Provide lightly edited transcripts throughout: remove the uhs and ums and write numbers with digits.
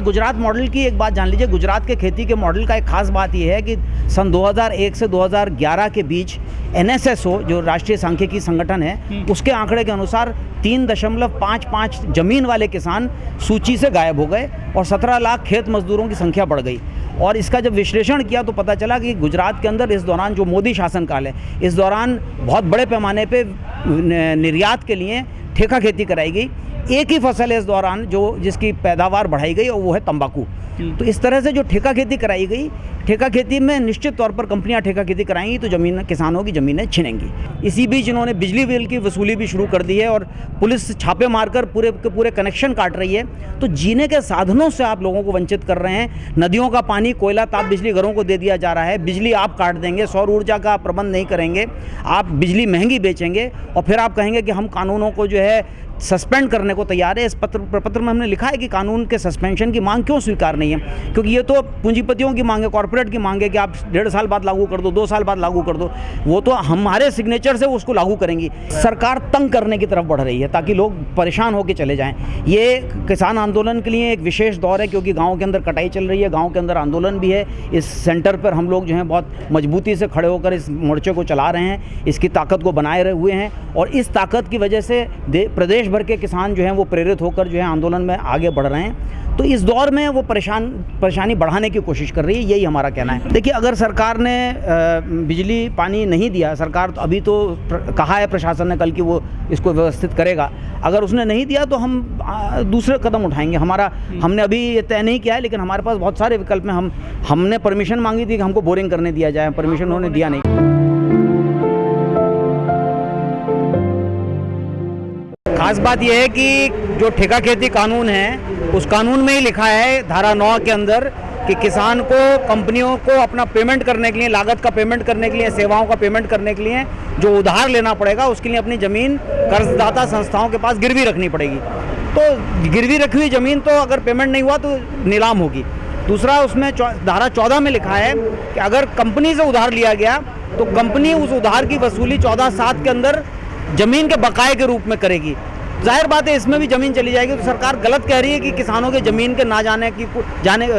Gujarat model की एक बात जान लीजिए। गुजरात के खेती के मॉडल का एक खास बात यह है कि सन 2001 से 2011 के बीच NSSO जो राष्ट्रीय सांख्यिकी संगठन है उसके आंकड़े के अनुसार 3.55 जमीन वाले किसान सूची से गायब हो गए और 17 लाख खेत मजदूरों की संख्या बढ़ गई। और इसका जब विश्लेषण किया तो पता चला कि गुजरात के अंदर इस दौरान जो मोदी शासनकाल है, इस दौरान बहुत बड़े पैमाने पे निर्यात के लिए ठेका खेती कराई गई। एक ही फसल है इस दौरान जो जिसकी पैदावार बढ़ाई गई और वो है तंबाकू। तो इस तरह से जो ठेका खेती कराई गई, ठेका खेती में निश्चित तौर पर कंपनियां ठेका खेती कराएंगी तो जमीन किसानों की ज़मीनें छिनेंगी। इसी बीच इन्होंने बिजली बिल की वसूली भी शुरू कर दी है और पुलिस छापे मारकर पूरे के पूरे कनेक्शन काट रही है। तो जीने के साधनों से आप लोगों को वंचित कर रहे हैं। नदियों का पानी, कोयला, ताप बिजली घरों को दे दिया जा रहा है। बिजली आप काट देंगे, सौर ऊर्जा का प्रबंध नहीं करेंगे, आप बिजली महंगी बेचेंगे और फिर आप कहेंगे कि हम कानूनों को जो है सस्पेंड करने को तैयार है। इस प्रपत्र में हमने लिखा है कि कानून के सस्पेंशन की मांग क्यों स्वीकार नहीं है, क्योंकि ये तो पूंजीपतियों की मांग है, कॉर्पोरेट की मांग है कि आप 1.5 साल बाद लागू कर दो, 2 साल बाद लागू कर दो। वो तो हमारे सिग्नेचर से उसको लागू करेंगी। सरकार तंग करने की तरफ बढ़ रही है ताकि लोग परेशान होकर चले जाएं। ये किसान आंदोलन के लिए एक विशेष दौर है क्योंकि गाँव के अंदर कटाई चल रही है, गाँव के अंदर आंदोलन भी है। इस सेंटर पर हम लोग जो हैं बहुत मजबूती से खड़े होकर इस मोर्चे को चला रहे हैं, इसकी ताकत को बनाए हुए हैं और इस ताकत की वजह से प्रदेश भर के किसान जो हैं वो प्रेरित होकर जो है आंदोलन में आगे बढ़ रहे हैं। तो इस दौर में वो परेशानी बढ़ाने की कोशिश कर रही है, यही हमारा कहना है। देखिए, अगर सरकार ने बिजली पानी नहीं दिया, सरकार तो अभी तो कहा है प्रशासन ने कल कि वो इसको व्यवस्थित करेगा, अगर उसने नहीं दिया तो हम दूसरे कदम उठाएंगे। हमने अभी ये तय नहीं किया है, लेकिन हमारे पास बहुत सारे विकल्प हैं। हमने परमिशन मांगी थी कि हमको बोरिंग करने दिया जाए, परमिशन उन्होंने दिया नहीं। खास बात यह है कि जो ठेका खेती कानून है उस कानून में ही लिखा है धारा 9 के अंदर कि किसान को, कंपनियों को अपना पेमेंट करने के लिए, लागत का पेमेंट करने के लिए, सेवाओं का पेमेंट करने के लिए जो उधार लेना पड़ेगा उसके लिए अपनी ज़मीन कर्जदाता संस्थाओं के पास गिरवी रखनी पड़ेगी। तो गिरवी रखी हुई ज़मीन तो अगर पेमेंट नहीं हुआ तो नीलाम होगी। दूसरा, उसमें धारा 14 में लिखा है कि अगर कंपनी से उधार लिया गया तो कंपनी उस उधार की वसूली 14/7 के अंदर ज़मीन के बकाये के रूप में करेगी। जाहिर बात है इसमें भी ज़मीन चली जाएगी। तो सरकार गलत कह रही है कि किसानों के ज़मीन के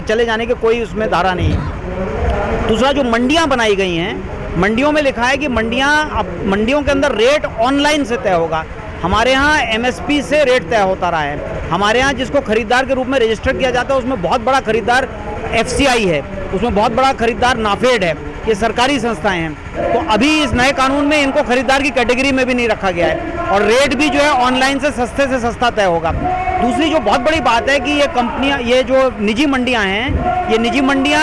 चले जाने के कोई उसमें धारा नहीं है। दूसरा, जो मंडियां बनाई गई हैं, मंडियों में लिखा है कि मंडियों के अंदर रेट ऑनलाइन से तय होगा। हमारे यहाँ MSP से रेट तय होता रहा है। हमारे यहाँ जिसको खरीदार के रूप में रजिस्टर किया जाता है उसमें बहुत बड़ा खरीदार FCI है, उसमें बहुत बड़ा खरीदार नाफेड है, ये सरकारी संस्थाएं हैं। तो अभी इस नए कानून में इनको खरीदार की कैटेगरी में भी नहीं रखा गया है और रेट भी जो है ऑनलाइन से सस्ता तय होगा। दूसरी जो बहुत बड़ी बात है कि ये कंपनियां, ये जो निजी मंडियां हैं, ये निजी मंडियां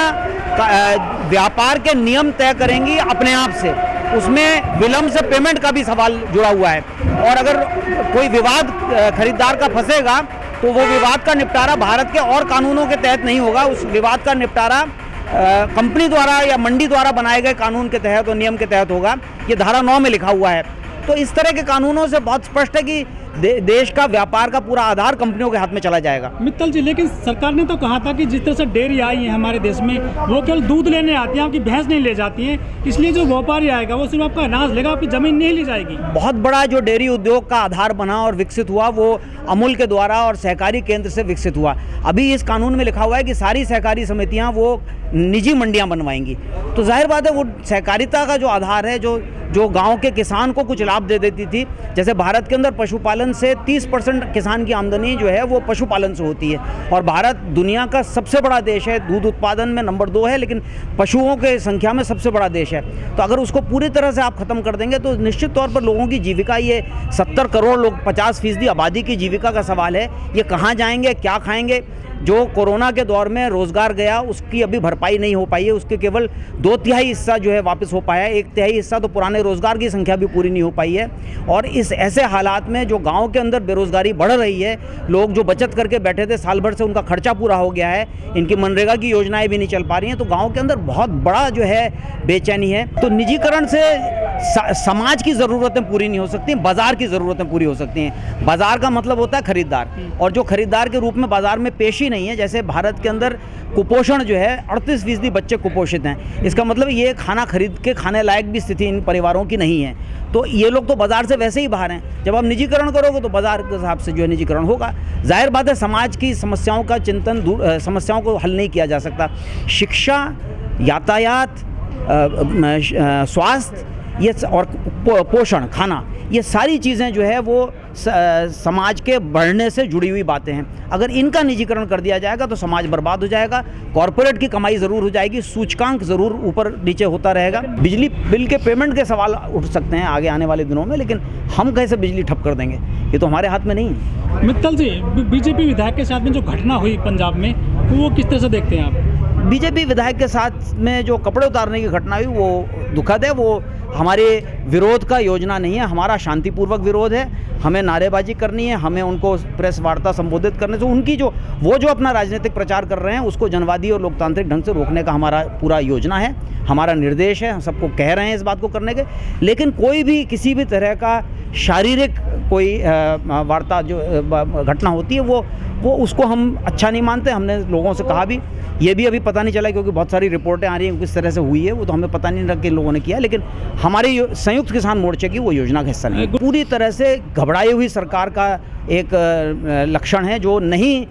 व्यापार के नियम तय करेंगी अपने आप से। उसमें विलंब से पेमेंट का भी सवाल जुड़ा हुआ है और अगर कोई विवाद खरीदार का फंसेगा तो वो विवाद का निपटारा भारत के और कानूनों के तहत नहीं होगा। उस विवाद का निपटारा कंपनी द्वारा या मंडी द्वारा बनाए गए कानून के तहत और नियम के तहत होगा। ये धारा 9 में लिखा हुआ है। तो इस तरह के कानूनों से बहुत स्पष्ट है कि देश का व्यापार का पूरा आधार कंपनियों के हाथ में चला जाएगा। मित्तल जी, लेकिन सरकार ने तो कहा था कि जिस तरह से डेयरी आई है हमारे देश में, वो केवल दूध लेने आती हैं, आपकी भैंस नहीं ले जाती हैं, इसलिए जो व्यापारी आएगा वो सिर्फ आपका अनाज लेगा, आपकी जमीन नहीं ली जाएगी। बहुत बड़ा जो डेयरी उद्योग का आधार बना और विकसित हुआ वो अमूल के द्वारा और सहकारी केंद्र से विकसित हुआ। अभी इस कानून में लिखा हुआ है कि सारी सहकारी समितियां वो निजी मंडियां बनवाएंगी। तो जाहिर बात है वो सहकारिता का जो आधार है, जो गांव के किसान को कुछ लाभ दे देती थी। जैसे भारत के अंदर पशुपालन से 30% किसान की आमदनी जो है वो पशुपालन से होती है और भारत दुनिया का सबसे बड़ा देश है, दूध उत्पादन में नंबर 2 है, लेकिन पशुओं के संख्या में सबसे बड़ा देश है। तो अगर उसको पूरी तरह से आप ख़त्म कर देंगे तो निश्चित तौर पर लोगों की जीविका, ये 70 करोड़ लोग, 50% आबादी की जीविका का सवाल है। ये कहाँ जाएंगे, क्या खाएंगे? जो कोरोना के दौर में रोज़गार गया उसकी अभी भरपाई नहीं हो पाई है। उसके केवल 2/3 हिस्सा जो है वापस हो पाया है, 1/3 हिस्सा तो पुराने रोज़गार की संख्या भी पूरी नहीं हो पाई है। और इस ऐसे हालात में जो गांव के अंदर बेरोज़गारी बढ़ रही है, लोग जो बचत करके बैठे थे साल भर से उनका खर्चा पूरा हो गया है, इनकी मनरेगा की योजनाएं भी नहीं चल पा रही हैं, तो गाँव के अंदर बहुत बड़ा जो है बेचैनी है। तो निजीकरण से समाज की ज़रूरतें पूरी नहीं हो सकती, बाज़ार की ज़रूरतें पूरी हो सकती हैं। बाज़ार का मतलब होता है खरीदार, और जो खरीदार के रूप में बाज़ार में पेश ही नहीं है। जैसे भारत के अंदर कुपोषण जो है 38% बच्चे कुपोषित हैं। इसका मतलब ये खाना खरीद के खाने लायक भी स्थिति इन परिवारों की नहीं है। तो ये लोग तो बाज़ार से वैसे ही बाहर हैं। जब आप निजीकरण करोगे तो बाज़ार के हिसाब से जो है निजीकरण होगा। जाहिर बात है समाज की समस्याओं का चिंतन समस्याओं को हल नहीं किया जा सकता। शिक्षा, यातायात, स्वास्थ्य, ये और पोषण, खाना, ये सारी चीज़ें जो है वो समाज के बढ़ने से जुड़ी हुई बातें हैं। अगर इनका निजीकरण कर दिया जाएगा तो समाज बर्बाद हो जाएगा, कॉरपोरेट की कमाई ज़रूर हो जाएगी, सूचकांक ज़रूर ऊपर नीचे होता रहेगा। बिजली बिल के पेमेंट के सवाल उठ सकते हैं आगे आने वाले दिनों में, लेकिन हम कैसे बिजली ठप कर देंगे, ये तो हमारे हाथ में नहीं है। मित्तल जी, बीजेपी विधायक के साथ में जो घटना हुई पंजाब में, वो किस तरह से देखते हैं आप? बीजेपी विधायक के साथ में जो कपड़े उतारने की घटना हुई वो दुखद है। वो हमारे विरोध का योजना नहीं है, हमारा शांतिपूर्वक विरोध है। हमें नारेबाजी करनी है, हमें उनको प्रेस वार्ता संबोधित करने से उनकी जो अपना राजनीतिक प्रचार कर रहे हैं उसको जनवादी और लोकतांत्रिक ढंग से रोकने का हमारा पूरा योजना है, हमारा निर्देश है। हम सबको कह रहे हैं इस बात को करने के। लेकिन कोई भी किसी भी तरह का शारीरिक कोई वार्ता जो घटना होती है वो उसको हम अच्छा नहीं मानते। हमने लोगों से कहा भी, ये भी अभी पता नहीं चला क्योंकि बहुत सारी रिपोर्टें आ रही हैं किस तरह से हुई है, वो तो हमें पता नहीं लगा कि लोगों ने किया। लेकिन हमारे संयुक्त किसान मोर्चे की वो योजना का हिस्सा नहीं है। पूरी तरह से घबराई हुई सरकार का एक लक्षण है जो नहीं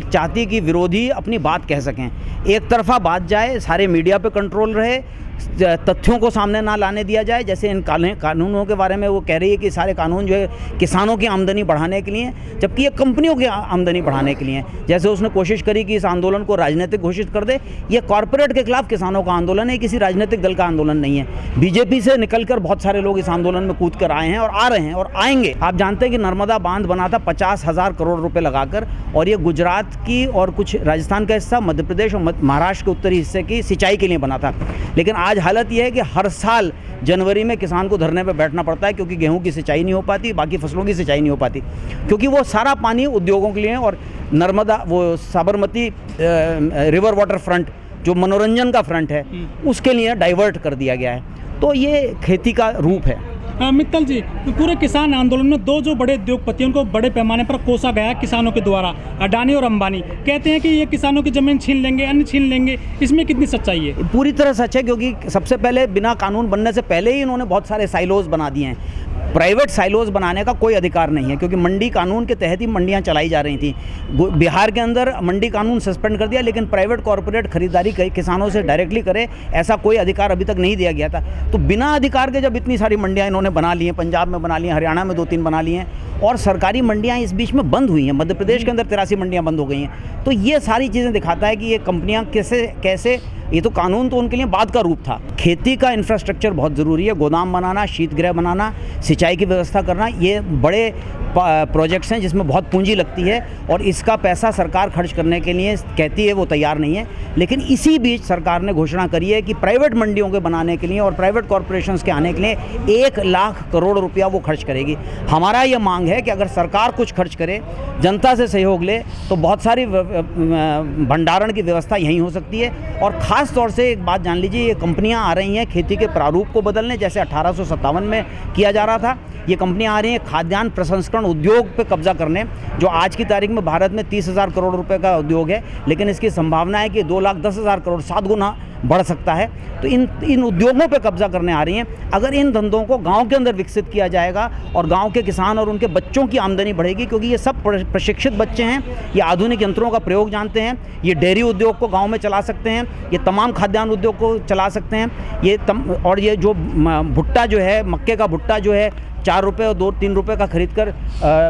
चाहती कि विरोधी अपनी बात कह सकें। एक तरफा बात जाए, सारे मीडिया पे कंट्रोल रहे, तथ्यों को सामने ना लाने दिया जाए। जैसे इन कानूनों के बारे में वो कह रही है कि सारे कानून जो है किसानों की आमदनी बढ़ाने के लिए, जबकि ये कंपनियों की आमदनी बढ़ाने के लिए। जैसे उसने कोशिश करी कि इस आंदोलन को राजनीतिक घोषित कर दे। ये कॉरपोरेट के खिलाफ किसानों का आंदोलन है, किसी राजनीतिक दल का आंदोलन नहीं है। बीजेपी से निकलकर बहुत सारे लोग इस आंदोलन में कूद कर आए हैं और आ रहे हैं और आएंगे। आप जानते हैं कि नर्मदा बांध बना था 50,000 करोड़ रुपए लगाकर, और ये गुजरात की और कुछ राजस्थान का हिस्सा, मध्य प्रदेश और महाराष्ट्र के उत्तरी हिस्से की सिंचाई के लिए बना था। लेकिन आज हालत यह है कि हर साल जनवरी में किसान को धरने पर बैठना पड़ता है क्योंकि गेहूं की सिंचाई नहीं हो पाती, बाकी फसलों की सिंचाई नहीं हो पाती, क्योंकि वो सारा पानी उद्योगों के लिए और नर्मदा, वो साबरमती रिवर वाटर फ्रंट जो मनोरंजन का फ्रंट है उसके लिए डाइवर्ट कर दिया गया है। तो ये खेती का रूप है। मित्तल जी, पूरे किसान आंदोलन में दो जो बड़े उद्योगपतियों को बड़े पैमाने पर कोसा गया किसानों के द्वारा, अडानी और अंबानी, कहते हैं कि ये किसानों की जमीन छीन लेंगे, अन्न छीन लेंगे। इसमें कितनी सच्चाई है? पूरी तरह सच है, क्योंकि सबसे पहले बिना कानून बनने से पहले ही इन्होंने बहुत सारे साइलोज बना दिए हैं। प्राइवेट साइलोज बनाने का कोई अधिकार नहीं है, क्योंकि मंडी कानून के तहत ही मंडियां चलाई जा रही थी। बिहार के अंदर मंडी कानून सस्पेंड कर दिया, लेकिन प्राइवेट कॉरपोरेट खरीदारी किसानों से डायरेक्टली करे ऐसा कोई अधिकार अभी तक नहीं दिया गया था। तो बिना अधिकार के जब इतनी सारी मंडियां इन्होंने बना ली हैं, पंजाब में बना ली हैं, हरियाणा में 2-3 बना ली हैं, और सरकारी मंडियां इस बीच में बंद हुई हैं। मध्य प्रदेश के अंदर 83 मंडियां बंद हो गई हैं। तो ये सारी चीज़ें दिखाता है कि ये कंपनियां कैसे ये तो कानून तो उनके लिए बाद का रूप था। खेती का इंफ्रास्ट्रक्चर बहुत ज़रूरी है, गोदाम बनाना, शीतगृह बनाना, सिंचाई की व्यवस्था करना, ये बड़े प्रोजेक्ट्स हैं जिसमें बहुत पूंजी लगती है, और इसका पैसा सरकार खर्च करने के लिए कहती है वो तैयार नहीं है। लेकिन इसी बीच सरकार ने घोषणा करी है कि प्राइवेट मंडियों के बनाने के लिए और प्राइवेट कॉरपोरेशंस के आने के लिए 1 लाख करोड़ रुपया वो खर्च करेगी। हमारा ये मांग है कि अगर सरकार कुछ खर्च करे, जनता से सहयोग ले, तो बहुत सारी भंडारण की व्यवस्था यहीं हो सकती है। और ख़ास तौर से एक बात जान लीजिए, ये कंपनियां आ रही हैं खेती के प्रारूप को बदलने, जैसे 1857 में किया जा रहा था। ये कंपनियां आ रही हैं खाद्यान्न प्रसंस्करण उद्योग पे कब्जा करने, जो आज की तारीख में भारत में 30,000 करोड़ रुपए का उद्योग है, लेकिन इसकी संभावना है कि 2,10,000 करोड़ 7 गुना बढ़ सकता है। तो इन उद्योगों पे कब्जा करने आ रही हैं। अगर इन धंधों को गांव के अंदर विकसित किया जाएगा और गांव के किसान और उनके बच्चों की आमदनी बढ़ेगी, क्योंकि ये सब प्रशिक्षित बच्चे हैं, ये आधुनिक यंत्रों का प्रयोग जानते हैं, ये डेयरी उद्योग को गांव में चला सकते हैं, ये तमाम खाद्यान्न उद्योग को चला सकते हैं। और ये जो भुट्टा जो है, मक्के का भुट्टा जो है 4 रुपये और 2-3 रुपये का खरीद कर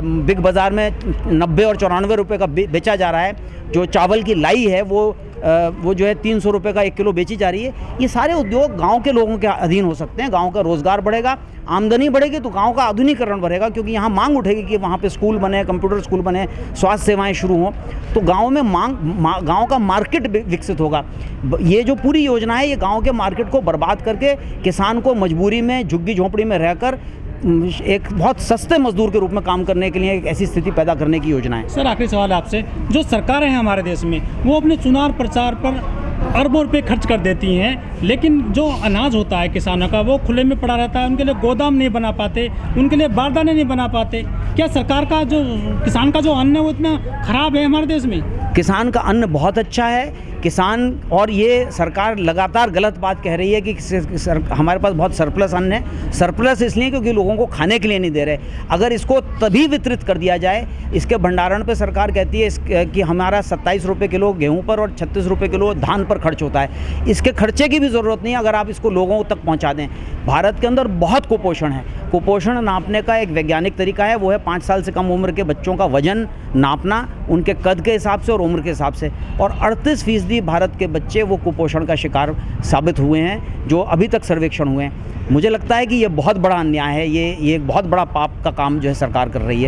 बिग बाज़ार में 90 और 94 रुपये का बेचा जा रहा है। जो चावल की लाई है वो जो है 300 रुपये का 1 किलो बेची जा रही है। ये सारे उद्योग गांव के लोगों के अधीन हो सकते हैं। गांव का रोज़गार बढ़ेगा, आमदनी बढ़ेगी, तो गांव का आधुनिकीकरण बढ़ेगा, क्योंकि यहाँ मांग उठेगी कि वहाँ पे स्कूल बने, कंप्यूटर स्कूल बने, स्वास्थ्य सेवाएं शुरू हों, तो गांव में गांव का मार्केट विकसित होगा। ये जो पूरी योजना है, ये गाँव के मार्केट को बर्बाद करके किसान को मजबूरी में झुग्गी झोंपड़ी में रहकर एक बहुत सस्ते मजदूर के रूप में काम करने के लिए एक ऐसी स्थिति पैदा करने की योजना है। सर, आखिरी सवाल आपसे, जो सरकारें हैं हमारे देश में, वो अपने चुनाव प्रचार पर अरबों रुपए खर्च कर देती हैं, लेकिन जो अनाज होता है किसानों का वो खुले में पड़ा रहता है, उनके लिए गोदाम नहीं बना पाते, उनके लिए बारदाने नहीं बना पाते। क्या सरकार का जो किसान का जो अन्न है वो इतना खराब है हमारे देश में? किसान का अन्न बहुत अच्छा है। किसान, और ये सरकार लगातार गलत बात कह रही है कि हमारे पास बहुत सरप्लस अन्न है। सरप्लस इसलिए क्योंकि लोगों को खाने के लिए नहीं दे रहे। अगर इसको तभी वितरित कर दिया जाए, इसके भंडारण पे सरकार कहती है कि हमारा 27 रुपये किलो गेहूं पर और 36 रुपये किलो धान पर खर्च होता है। इसके खर्चे की भी ज़रूरत नहीं है अगर आप इसको लोगों तक पहुंचा दें। भारत के अंदर बहुत कुपोषण है। कुपोषण नापने का एक वैज्ञानिक तरीका है, वो है 5 साल से कम उम्र के बच्चों का वजन नापना, उनके कद के हिसाब से और उम्र के हिसाब से। और 38% भारत के बच्चे वो कुपोषण का शिकार साबित हुए हैं, जो अभी तक सर्वेक्षण हुए हैं। मुझे लगता है कि ये बहुत बड़ा अन्याय है, ये एक बहुत बड़ा पाप का काम जो है सरकार कर रही है।